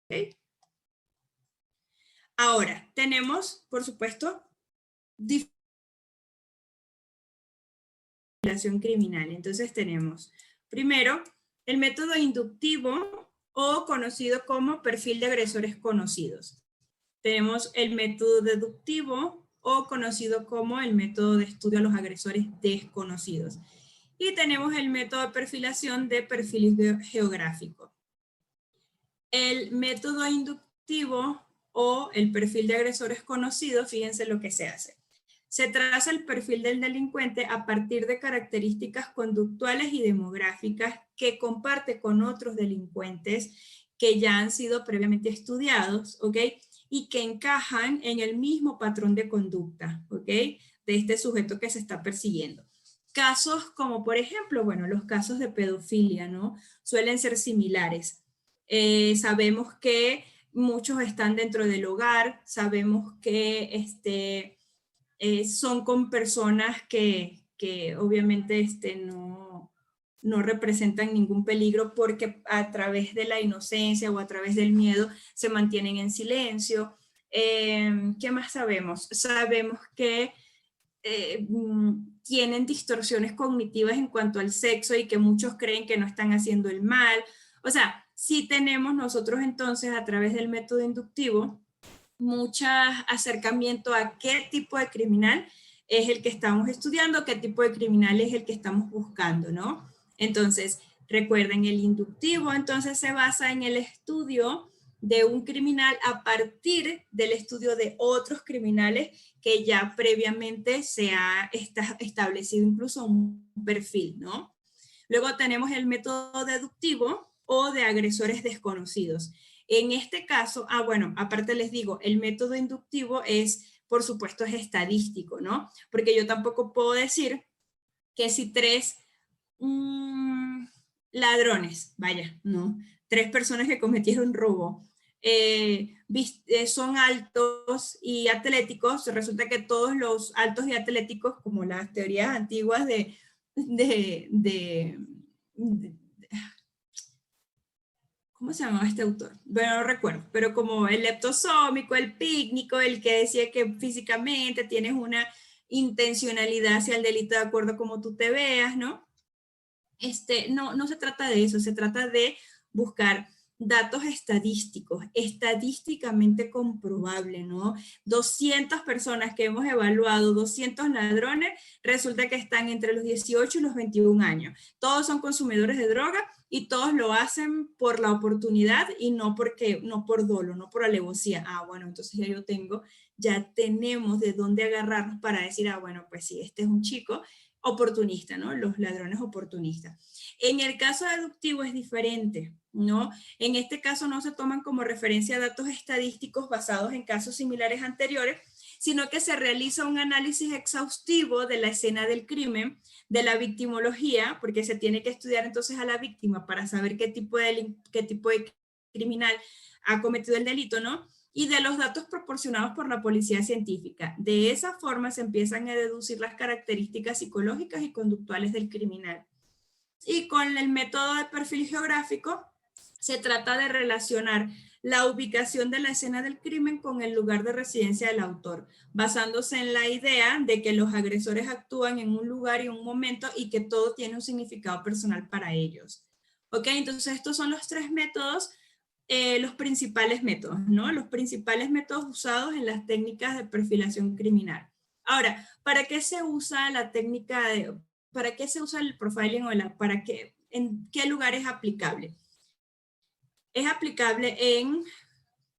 ¿Ok? Ahora, tenemos, por supuesto, perfilación criminal. Entonces tenemos, primero, el método inductivo o conocido como perfil de agresores conocidos. Tenemos el método deductivo o conocido como el método de estudio a los agresores desconocidos. Y tenemos el método de perfilación de perfil geográfico. El método inductivo o el perfil de agresores conocidos, fíjense lo que se hace. Se traza el perfil del delincuente a partir de características conductuales y demográficas que comparte con otros delincuentes que ya han sido previamente estudiados, ¿ok? Y que encajan en el mismo patrón de conducta, ¿ok? De este sujeto que se está persiguiendo. Casos como, por ejemplo, bueno, los casos de pedofilia, ¿no? Suelen ser similares. Sabemos que muchos están dentro del hogar, sabemos que son con personas que obviamente no representan ningún peligro porque a través de la inocencia o a través del miedo se mantienen en silencio. ¿Qué más sabemos? Sabemos que tienen distorsiones cognitivas en cuanto al sexo y que muchos creen que no están haciendo el mal. O sea, sí tenemos nosotros entonces a través del método inductivo mucho acercamiento a qué tipo de criminal es el que estamos estudiando, qué tipo de criminal es el que estamos buscando, ¿no? Entonces, recuerden, el inductivo entonces se basa en el estudio de un criminal a partir del estudio de otros criminales que ya previamente se ha establecido incluso un perfil, ¿no? Luego tenemos el método deductivo o de agresores desconocidos. En este caso, bueno, aparte les digo, el método inductivo es, por supuesto, es estadístico, ¿no? Porque yo tampoco puedo decir que si tres ladrones, vaya, ¿no? Tres personas que cometieron robo, son altos y atléticos, resulta que todos los altos y atléticos, como las teorías antiguas de ¿cómo se llamaba este autor? Bueno, no recuerdo, pero como el leptosómico, el pícnico, el que decía que físicamente tienes una intencionalidad hacia el delito de acuerdo a cómo tú te veas, ¿no? No se trata de eso, se trata de buscar datos estadísticos, estadísticamente comprobable, ¿no? 200 personas que hemos evaluado, 200 ladrones, resulta que están entre los 18 y los 21 años. Todos son consumidores de droga y todos lo hacen por la oportunidad y no por dolo, no por alevosía. Bueno, entonces ya tenemos de dónde agarrarnos para decir, bueno, pues sí, este es un chico oportunista, ¿no? Los ladrones oportunistas. En el caso deductivo es diferente, ¿no? En este caso no se toman como referencia datos estadísticos basados en casos similares anteriores, sino que se realiza un análisis exhaustivo de la escena del crimen, de la victimología, porque se tiene que estudiar entonces a la víctima para saber qué tipo de criminal ha cometido el delito, ¿no? Y de los datos proporcionados por la policía científica. De esa forma se empiezan a deducir las características psicológicas y conductuales del criminal. Y con el método de perfil geográfico se trata de relacionar la ubicación de la escena del crimen con el lugar de residencia del autor, basándose en la idea de que los agresores actúan en un lugar y un momento y que todo tiene un significado personal para ellos. ¿Ok? Entonces estos son los tres métodos, los principales métodos, ¿no? Los principales métodos usados en las técnicas de perfilación criminal. Ahora, ¿para qué se usa la técnica de, para qué se usa el profiling o en qué lugar es aplicable? Es aplicable en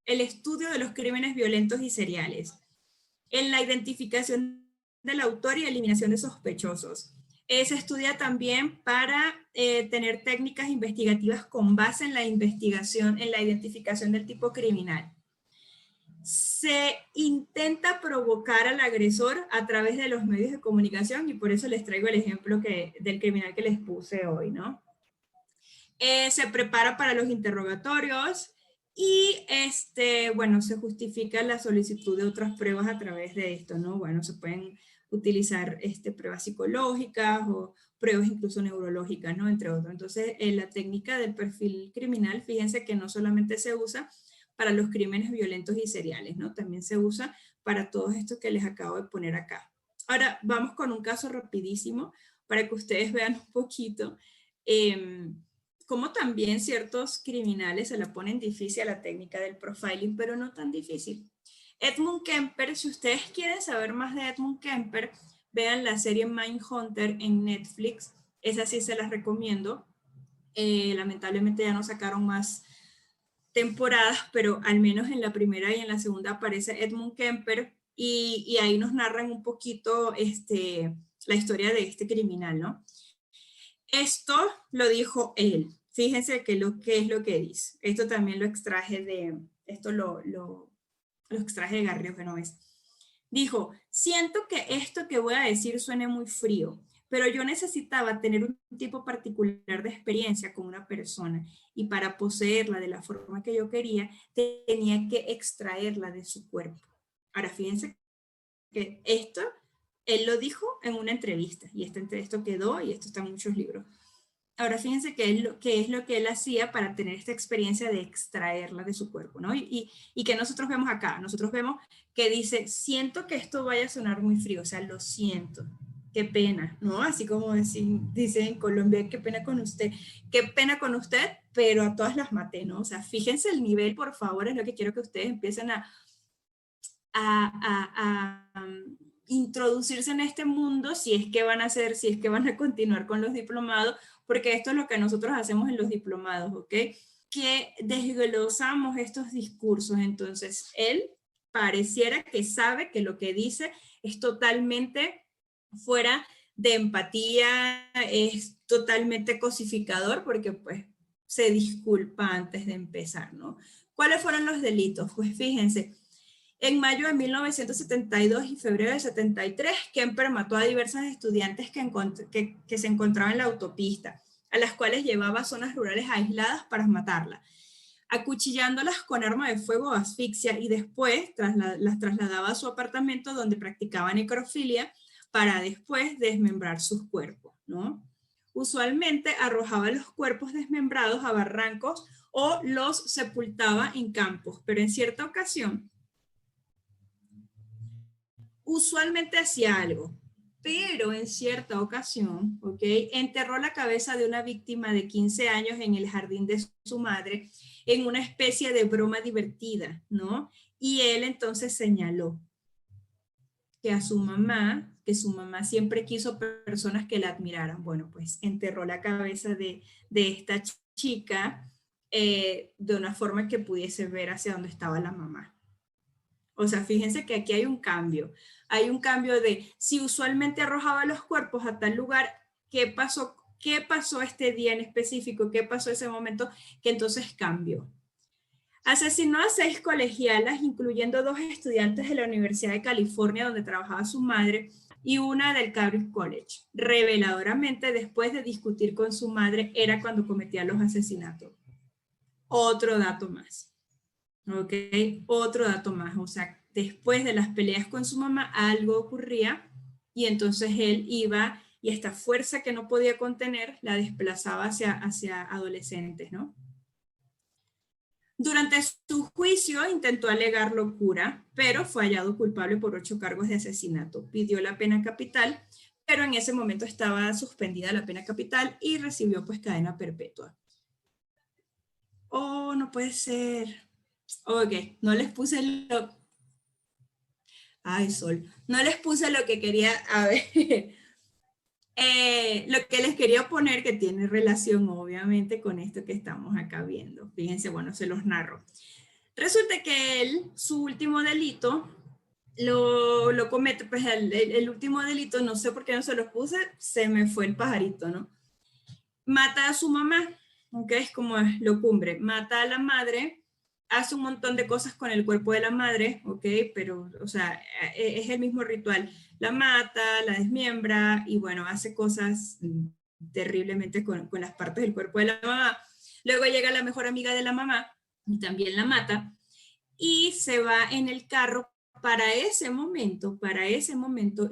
el estudio de los crímenes violentos y seriales, en la identificación del autor y eliminación de sospechosos. Se estudia también para tener técnicas investigativas con base en la investigación, en la identificación del tipo criminal. Se intenta provocar al agresor a través de los medios de comunicación y por eso les traigo el ejemplo del criminal que les puse hoy, ¿no? Se prepara para los interrogatorios y bueno, se justifica la solicitud de otras pruebas a través de esto, ¿no? Bueno, se pueden utilizar pruebas psicológicas o pruebas incluso neurológicas, ¿no? Entre otros. Entonces, la técnica del perfil criminal, fíjense que no solamente se usa para los crímenes violentos y seriales, ¿no? También se usa para todos estos que les acabo de poner acá. Ahora, vamos con un caso rapidísimo para que ustedes vean un poquito cómo también ciertos criminales se la ponen difícil a la técnica del profiling, pero no tan difícil. Edmund Kemper, si ustedes quieren saber más de Edmund Kemper, vean la serie Mindhunter en Netflix, esa sí se las recomiendo. Lamentablemente ya no sacaron más temporadas, pero al menos en la primera y en la segunda aparece Edmund Kemper y ahí nos narran un poquito la historia de este criminal, ¿no? Esto lo dijo él. Fíjense que es lo que dice. Esto también lo extraje lo extraje de Garrio Genovés. Dijo, siento que esto que voy a decir suene muy frío, pero yo necesitaba tener un tipo particular de experiencia con una persona y para poseerla de la forma que yo quería, tenía que extraerla de su cuerpo. Ahora, fíjense que esto, él lo dijo en una entrevista y esto quedó y esto está en muchos libros. Ahora fíjense qué es lo que él hacía para tener esta experiencia de extraerla de su cuerpo, ¿no? Y que nosotros vemos acá, nosotros vemos que dice, siento que esto vaya a sonar muy frío, o sea, lo siento, qué pena, ¿no? Así como dice en Colombia, qué pena con usted, pero a todas las maté, ¿no? O sea, fíjense el nivel, por favor, es lo que quiero que ustedes empiecen a introducirse en este mundo si es que van a continuar con los diplomados, porque esto es lo que nosotros hacemos en los diplomados, ¿ok? Que desglosamos estos discursos. Entonces, él pareciera que sabe que lo que dice es totalmente fuera de empatía, es totalmente cosificador, porque pues se disculpa antes de empezar, ¿no? ¿Cuáles fueron los delitos? Pues fíjense, en mayo de 1972 y febrero de 73, Kemper mató a diversas estudiantes que se encontraban en la autopista, a las cuales llevaba a zonas rurales aisladas para matarlas, acuchillándolas con arma de fuego o asfixia y después las trasladaba a su apartamento donde practicaba necrofilia para después desmembrar sus cuerpos, ¿no? Usualmente arrojaba los cuerpos desmembrados a barrancos o los sepultaba en campos, pero en cierta ocasión usualmente hacía algo, pero en cierta ocasión, ¿ok? Enterró la cabeza de una víctima de 15 años en el jardín de su madre en una especie de broma divertida, ¿no? Y él entonces señaló que su mamá siempre quiso personas que la admiraran. Bueno, pues enterró la cabeza de esta chica de una forma que pudiese ver hacia dónde estaba la mamá. O sea, fíjense que aquí hay un cambio. Hay un cambio de si usualmente arrojaba los cuerpos a tal lugar, ¿qué pasó? ¿Qué pasó este día en específico? ¿Qué pasó ese momento? Que entonces cambió. Asesinó a 6 colegialas, incluyendo 2 estudiantes de la Universidad de California, donde trabajaba su madre, y una del Cabrini College. Reveladoramente, después de discutir con su madre, era cuando cometía los asesinatos. Otro dato más. ¿Ok? Otro dato más, o sea, después de las peleas con su mamá, algo ocurría y entonces él iba y esta fuerza que no podía contener la desplazaba hacia adolescentes, ¿no? Durante su juicio intentó alegar locura, pero fue hallado culpable por 8 cargos de asesinato. Pidió la pena capital, pero en ese momento estaba suspendida la pena capital y recibió pues cadena perpetua. Oh, no puede ser. Ok, no les puse lo... Ay, Sol. No les puse lo que quería... A ver. Lo que les quería poner que tiene relación obviamente con esto que estamos acá viendo. Fíjense, bueno, se los narro. Resulta que él, su último delito, lo comete, pues el último delito, no sé por qué no se los puse, se me fue el pajarito, ¿no? Mata a su mamá, ¿ok? Es como lo cumbre. Mata a la madre, hace un montón de cosas con el cuerpo de la madre, ¿ok? Pero, o sea, es el mismo ritual. La mata, la desmiembra y, bueno, hace cosas terriblemente con las partes del cuerpo de la mamá. Luego llega la mejor amiga de la mamá y también la mata y se va en el carro. Para ese momento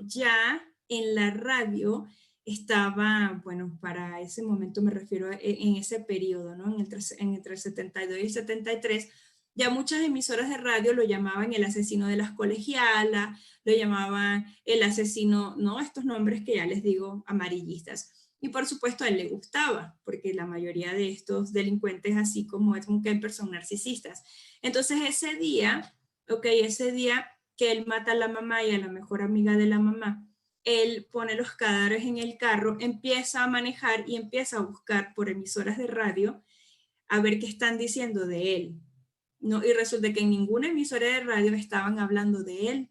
ya en la radio estaba, bueno, para ese momento me refiero en ese periodo, ¿no? Entre el 72 y el 73, Ya muchas emisoras de radio lo llamaban el asesino de las colegialas, lo llamaban el asesino, ¿no? Estos nombres que ya les digo, amarillistas. Y por supuesto a él le gustaba, porque la mayoría de estos delincuentes, así como Edmund Kemper, son narcisistas. Entonces ese día que él mata a la mamá y a la mejor amiga de la mamá, él pone los cadáveres en el carro, empieza a manejar y empieza a buscar por emisoras de radio a ver qué están diciendo de él. No, y resulta que en ninguna emisora de radio estaban hablando de él.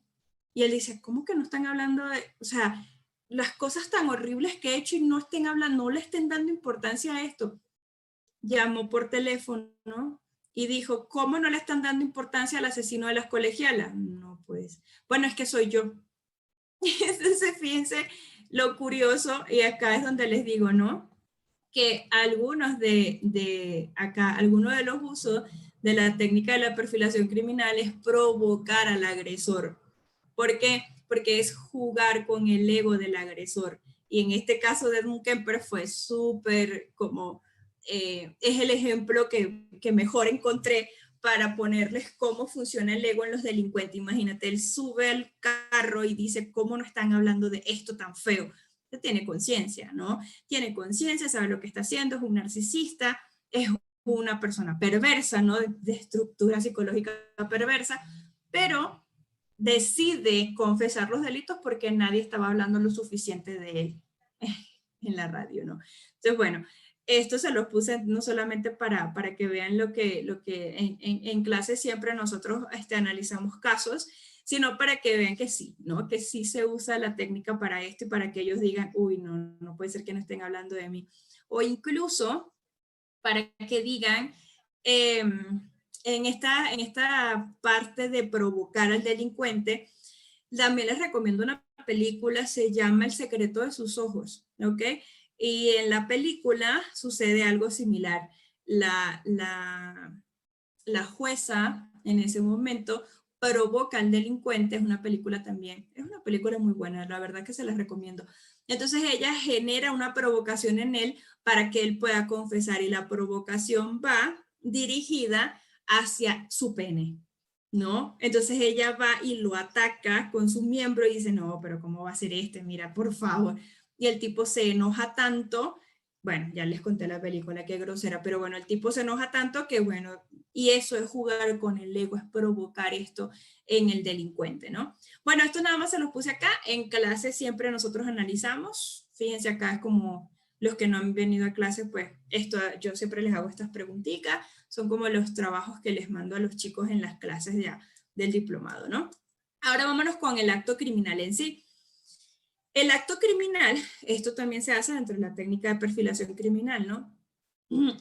Y él dice, ¿cómo que no están hablando de, o sea, las cosas tan horribles que he hecho y no estén hablando, no le estén dando importancia a esto? Llamó por teléfono, ¿no? Y dijo, ¿cómo no le están dando importancia al asesino de las colegialas? No, pues, bueno, es que soy yo. Entonces, fíjense lo curioso, y acá es donde les digo, ¿no? Que algunos de los usos de la técnica de la perfilación criminal es provocar al agresor. ¿Por qué? Porque es jugar con el ego del agresor. Y en este caso de Edmund Kemper fue súper como, es el ejemplo que mejor encontré para ponerles cómo funciona el ego en los delincuentes. Imagínate, él sube al carro y dice, ¿cómo no están hablando de esto tan feo? Tiene conciencia, ¿no? Tiene conciencia, sabe lo que está haciendo, es un narcisista, es una persona perversa, ¿no? De estructura psicológica perversa, pero decide confesar los delitos porque nadie estaba hablando lo suficiente de él en la radio, ¿no? Entonces, bueno, esto se los puse no solamente para que vean lo que en clase siempre nosotros analizamos casos, sino para que vean que sí, ¿no? Que sí se usa la técnica para esto y para que ellos digan, uy, no, no puede ser que no estén hablando de mí. O incluso para que digan, en esta parte de provocar al delincuente, también les recomiendo una película, se llama El secreto de sus ojos, ¿ok? Y en la película sucede algo similar. La jueza en ese momento provoca al delincuente, es una película también, es una película muy buena, la verdad que se las recomiendo. Entonces ella genera una provocación en él para que él pueda confesar y la provocación va dirigida hacia su pene, ¿no? Entonces ella va y lo ataca con su miembro y dice, no, pero ¿cómo va a ser este? Mira, por favor. Y el tipo se enoja tanto, bueno, ya les conté la película, qué grosera, pero bueno, el tipo se enoja tanto que, bueno, y eso es jugar con el ego, es provocar esto en el delincuente, ¿no? Bueno, esto nada más se los puse acá, en clase siempre nosotros analizamos, fíjense acá es como los que no han venido a clase, pues esto yo siempre les hago estas preguntitas, son como los trabajos que les mando a los chicos en las clases del diplomado, ¿no? Ahora vámonos con el acto criminal en sí. El acto criminal, esto también se hace dentro de la técnica de perfilación criminal, ¿no?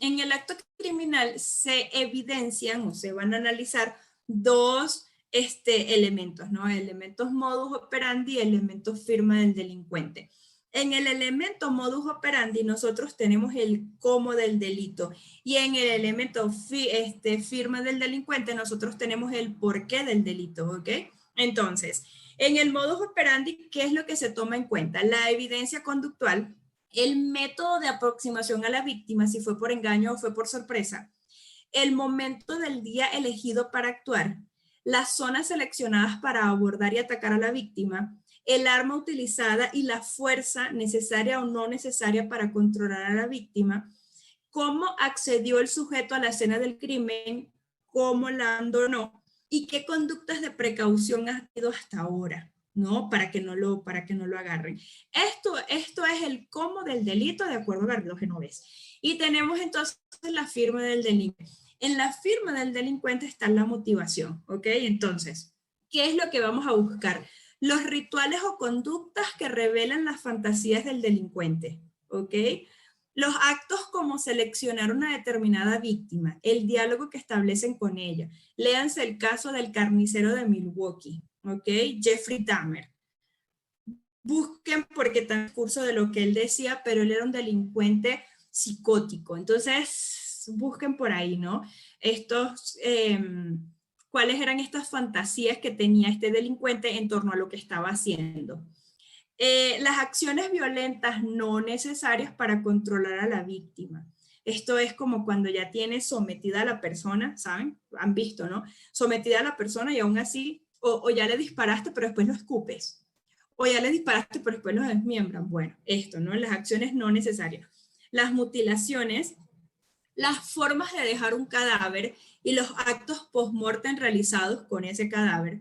En el acto criminal se evidencian o se van a analizar dos elementos, ¿no? Elementos modus operandi y elementos firma del delincuente. En el elemento modus operandi nosotros tenemos el cómo del delito y en el elemento firma del delincuente nosotros tenemos el porqué del delito, ¿ok? Entonces, en el modus operandi, ¿qué es lo que se toma en cuenta? La evidencia conductual, el método de aproximación a la víctima, si fue por engaño o fue por sorpresa, el momento del día elegido para actuar, las zonas seleccionadas para abordar y atacar a la víctima, el arma utilizada y la fuerza necesaria o no necesaria para controlar a la víctima, cómo accedió el sujeto a la escena del crimen, cómo la abandonó y qué conductas de precaución ha tenido hasta ahora, ¿no? Para que no lo agarren. Esto es el cómo del delito de acuerdo a Garrido Genovés. Y tenemos entonces la firma del delincuente. En la firma del delincuente está la motivación, ¿ok? Entonces, ¿qué es lo que vamos a buscar? Los rituales o conductas que revelan las fantasías del delincuente, ¿ok? Los actos como seleccionar una determinada víctima, el diálogo que establecen con ella. Léanse el caso del carnicero de Milwaukee, ¿ok? Jeffrey Dahmer. Busquen porque está en el curso de lo que él decía, pero él era un delincuente psicótico. Entonces, busquen por ahí, ¿no? ¿Cuáles eran estas fantasías que tenía este delincuente en torno a lo que estaba haciendo? Las acciones violentas no necesarias para controlar a la víctima. Esto es como cuando ya tienes sometida a la persona, ¿saben? Han visto, ¿no? Sometida a la persona y aún así, o ya le disparaste, pero después lo escupes. O ya le disparaste, pero después lo desmiembran. Bueno, esto, ¿no? Las acciones no necesarias. Las mutilaciones, las formas de dejar un cadáver y los actos post-mortem realizados con ese cadáver,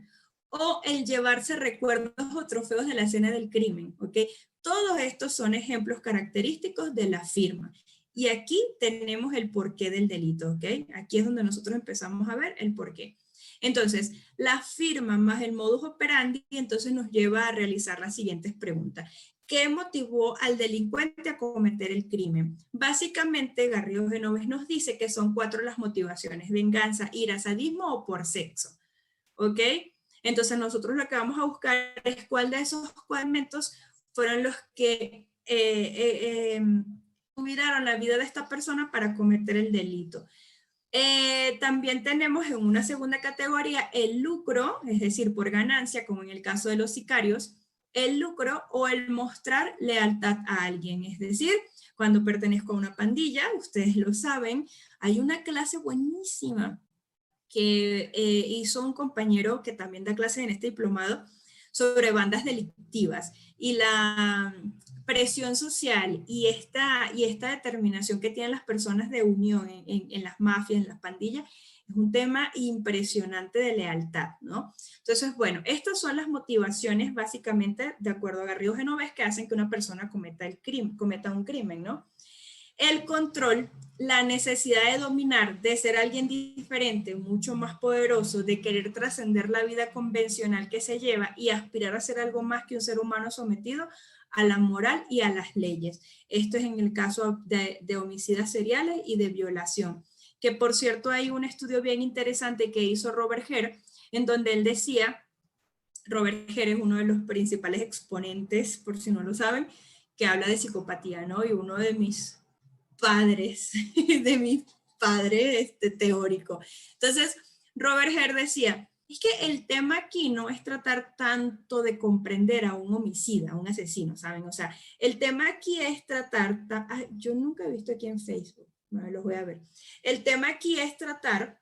o el llevarse recuerdos o trofeos de la escena del crimen, ¿ok? Todos estos son ejemplos característicos de la firma. Y aquí tenemos el porqué del delito, ¿ok? Aquí es donde nosotros empezamos a ver el porqué. Entonces, la firma más el modus operandi, entonces nos lleva a realizar las siguientes preguntas. ¿Qué motivó al delincuente a cometer el crimen? Básicamente, Garrido Genoves nos dice que son 4 las motivaciones: venganza, ira, sadismo o por sexo. ¿Ok? Entonces nosotros lo que vamos a buscar es cuál de esos elementos fueron los que cuidaron la vida de esta persona para cometer el delito. También tenemos en una segunda categoría el lucro, es decir, por ganancia, como en el caso de los sicarios, el lucro o el mostrar lealtad a alguien. Es decir, cuando pertenezco a una pandilla, ustedes lo saben, hay una clase buenísima que hizo un compañero que también da clases en este diplomado sobre bandas delictivas y la presión social y esta determinación que tienen las personas de unión en las mafias, en las pandillas, es un tema impresionante de lealtad, ¿no? Entonces, bueno, estas son las motivaciones básicamente, de acuerdo a Garrido Genoves, que hacen que una persona cometa un crimen, ¿no? El control, la necesidad de dominar, de ser alguien diferente, mucho más poderoso, de querer trascender la vida convencional que se lleva y aspirar a ser algo más que un ser humano sometido a la moral y a las leyes. Esto es en el caso de homicidas seriales y de violación. Que por cierto hay un estudio bien interesante que hizo Robert Hare, en donde él decía, Robert Hare es uno de los principales exponentes, por si no lo saben, que habla de psicopatía, ¿no? Y uno de mis padres, de mi padre teórico. Entonces, Robert Hare decía, es que el tema aquí no es tratar tanto de comprender a un homicida, a un asesino, ¿saben? O sea, el tema aquí es tratar, yo nunca he visto aquí en Facebook, bueno, los voy a ver. El tema aquí es tratar,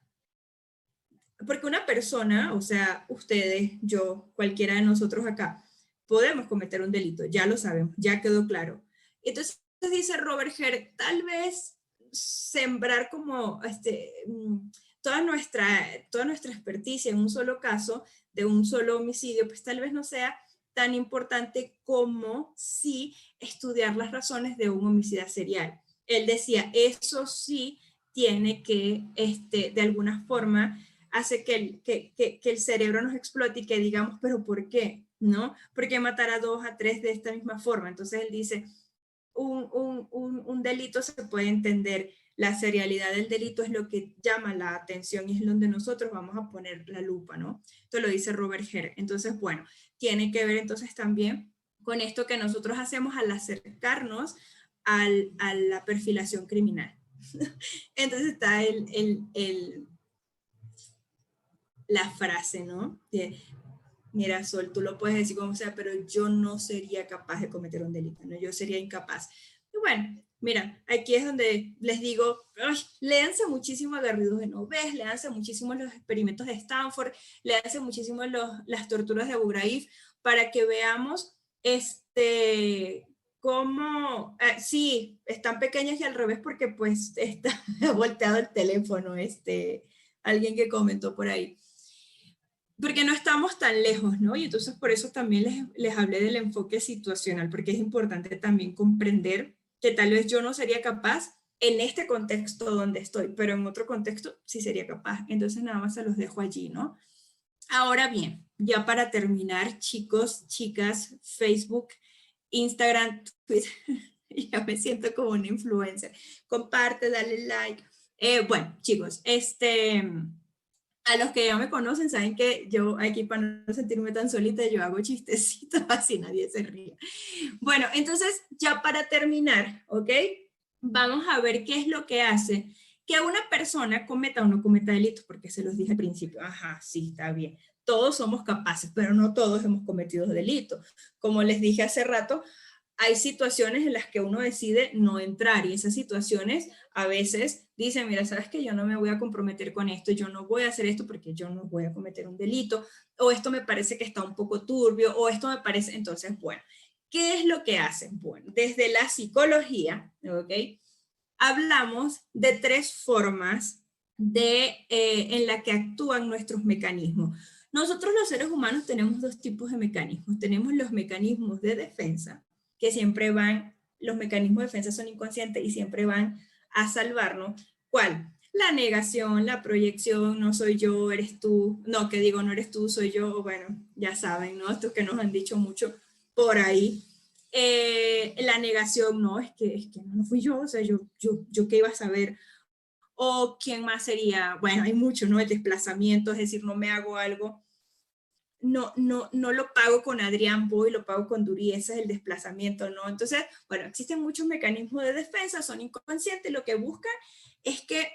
porque una persona, o sea, ustedes, yo, cualquiera de nosotros acá, podemos cometer un delito, ya lo sabemos, ya quedó claro. Entonces, dice Robert Hare, tal vez sembrar como toda nuestra experticia en un solo caso, de un solo homicidio, pues tal vez no sea tan importante como si estudiar las razones de un homicida serial. Él decía, eso sí tiene que, de alguna forma, hace que el cerebro nos explote y que digamos, pero ¿por qué? ¿No? ¿Por qué matar a 2, a 3 de esta misma forma? Entonces él dice, un delito se puede entender, la serialidad del delito es lo que llama la atención y es donde nosotros vamos a poner la lupa, ¿no? Esto lo dice Robert Hare. Entonces, bueno, tiene que ver entonces también con esto que nosotros hacemos al acercarnos a la perfilación criminal. Entonces está la frase, ¿no? Mira, Sol, tú lo puedes decir como sea, pero yo no sería capaz de cometer un delito, ¿no? Yo sería incapaz. Y bueno, mira, aquí es donde les digo, léanse muchísimo a Garrido Genoves, léanse muchísimo los experimentos de Stanford, léanse muchísimo las torturas de Abu Ghraib, para que veamos cómo, sí, están pequeñas y al revés porque pues está volteado el teléfono, alguien que comentó por ahí. Porque no estamos tan lejos, ¿no? Y entonces por eso también les hablé del enfoque situacional, porque es importante también comprender que tal vez yo no sería capaz en este contexto donde estoy, pero en otro contexto sí sería capaz. Entonces nada más se los dejo allí, ¿no? Ahora bien, ya para terminar, chicos, chicas, Facebook, Instagram, Twitter, ya me siento como una influencer. Comparte, dale like. Bueno, chicos, a los que ya me conocen saben que yo aquí para no sentirme tan solita, yo hago chistecitos así nadie se ríe. Bueno, entonces ya para terminar, ¿ok? Vamos a ver qué es lo que hace que una persona cometa o no cometa delitos, porque se los dije al principio. Ajá, sí, está bien. Todos somos capaces, pero no todos hemos cometido delitos. Como les dije hace rato, hay situaciones en las que uno decide no entrar y esas situaciones a veces dicen, mira, sabes que yo no me voy a comprometer con esto, yo no voy a hacer esto porque yo no voy a cometer un delito, o esto me parece que está un poco turbio, o esto me parece, entonces, bueno, ¿qué es lo que hacen? Bueno, desde la psicología, ¿ok? Hablamos de 3 formas en la que actúan nuestros mecanismos. Nosotros los seres humanos tenemos 2 tipos de mecanismos. Tenemos los mecanismos de defensa, que siempre van, los mecanismos de defensa son inconscientes y siempre van a salvarnos. ¿Cuál? La negación, la proyección, no soy yo, eres tú, no, que digo, no eres tú, soy yo, bueno, ya saben, ¿no? Estos que nos han dicho mucho por ahí. La negación, no, es que no fui yo, o sea, yo qué iba a saber. O quién más sería, bueno, hay mucho, ¿no? El desplazamiento, es decir, no me hago algo, no lo pago con Adrián Boy, lo pago con Durí, ese es el desplazamiento, ¿no? Entonces, bueno, existen muchos mecanismos de defensa, son inconscientes, lo que buscan es que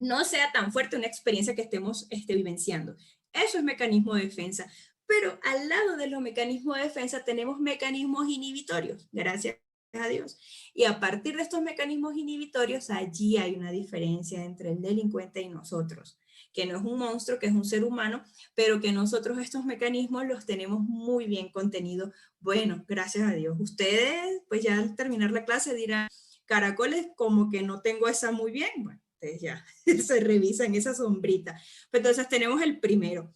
no sea tan fuerte una experiencia que estemos vivenciando. Eso es mecanismo de defensa. Pero al lado de los mecanismos de defensa tenemos mecanismos inhibitorios, gracias a Dios. Y a partir de estos mecanismos inhibitorios, allí hay una diferencia entre el delincuente y nosotros, que no es un monstruo, que es un ser humano, pero que nosotros estos mecanismos los tenemos muy bien contenidos. Bueno, gracias a Dios. Ustedes, pues ya al terminar la clase dirán, caracoles, como que no tengo esa muy bien. Bueno, ustedes ya se revisan esa sombrita. Pues entonces tenemos el primero.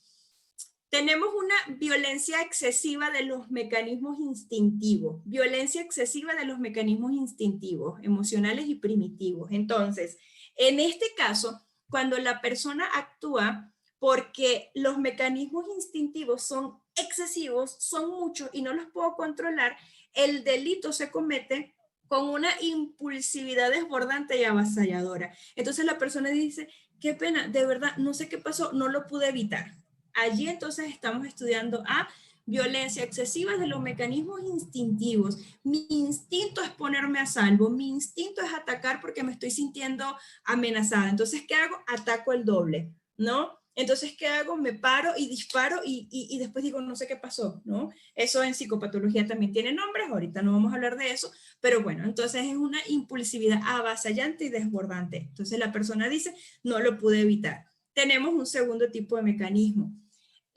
Tenemos una violencia excesiva de los mecanismos instintivos, violencia excesiva de los mecanismos instintivos, emocionales y primitivos. Entonces, en este caso, cuando la persona actúa porque los mecanismos instintivos son excesivos, son muchos y no los puedo controlar, el delito se comete con una impulsividad desbordante y avasalladora. Entonces la persona dice, qué pena, de verdad, no sé qué pasó, no lo pude evitar. Allí entonces estamos estudiando a violencia excesiva de los mecanismos instintivos. Mi instinto es ponerme a salvo, mi instinto es atacar porque me estoy sintiendo amenazada. Entonces, ¿qué hago? Ataco el doble, ¿no? Entonces, ¿qué hago? Me paro y disparo y después digo, no sé qué pasó, ¿no? Eso en psicopatología también tiene nombres, ahorita no vamos a hablar de eso, pero bueno, entonces es una impulsividad avasallante y desbordante. Entonces la persona dice, no lo pude evitar. Tenemos un segundo tipo de mecanismo.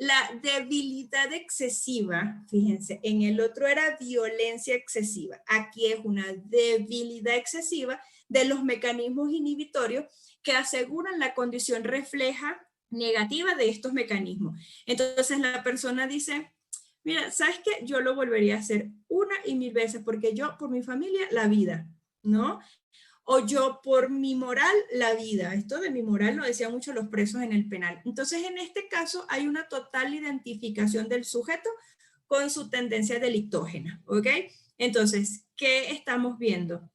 La debilidad excesiva, fíjense, en el otro era violencia excesiva. Aquí es una debilidad excesiva de los mecanismos inhibitorios que aseguran la condición refleja negativa de estos mecanismos. Entonces la persona dice, mira, ¿sabes qué? Yo lo volvería a hacer 1 y 1000 veces porque yo, por mi familia, la vida, ¿no? O yo por mi moral, la vida. Esto de mi moral lo decían mucho los presos en el penal. Entonces, en este caso hay una total identificación del sujeto con su tendencia delictógena, ¿ok? Entonces, ¿qué estamos viendo?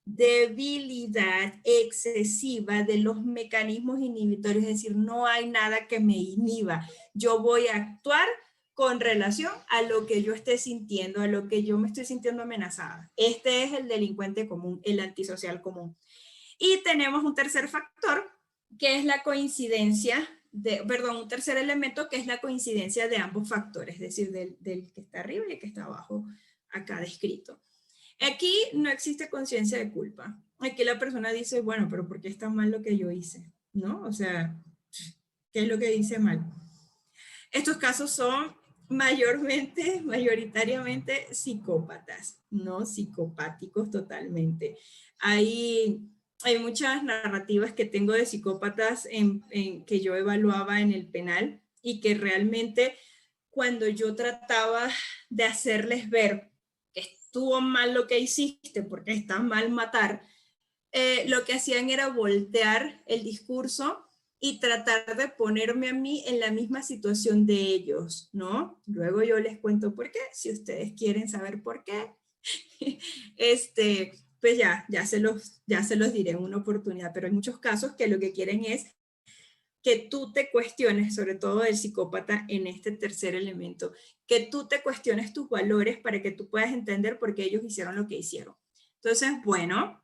Debilidad excesiva de los mecanismos inhibitorios, es decir, no hay nada que me inhiba. Yo voy a actuar con relación a lo que yo esté sintiendo, a lo que yo me estoy sintiendo amenazada. Este es el delincuente común, el antisocial común. Y tenemos un tercer factor, que es la coincidencia, un tercer elemento que es la coincidencia de ambos factores, es decir, del que está arriba y el que está abajo acá descrito. Aquí no existe conciencia de culpa. Aquí la persona dice, bueno, pero ¿por qué está mal lo que yo hice? ¿No? O sea, ¿qué es lo que hice mal? Estos casos son mayoritariamente psicópatas, no psicopáticos totalmente. Hay muchas narrativas que tengo de psicópatas que yo evaluaba en el penal y que realmente cuando yo trataba de hacerles ver que estuvo mal lo que hiciste porque está mal matar, lo que hacían era voltear el discurso y tratar de ponerme a mí en la misma situación de ellos, ¿no? Luego yo les cuento por qué, si ustedes quieren saber por qué, pues ya se los diré en una oportunidad, pero hay muchos casos que lo que quieren es que tú te cuestiones, sobre todo el psicópata en este tercer elemento, que tú te cuestiones tus valores para que tú puedas entender por qué ellos hicieron lo que hicieron. Entonces, bueno,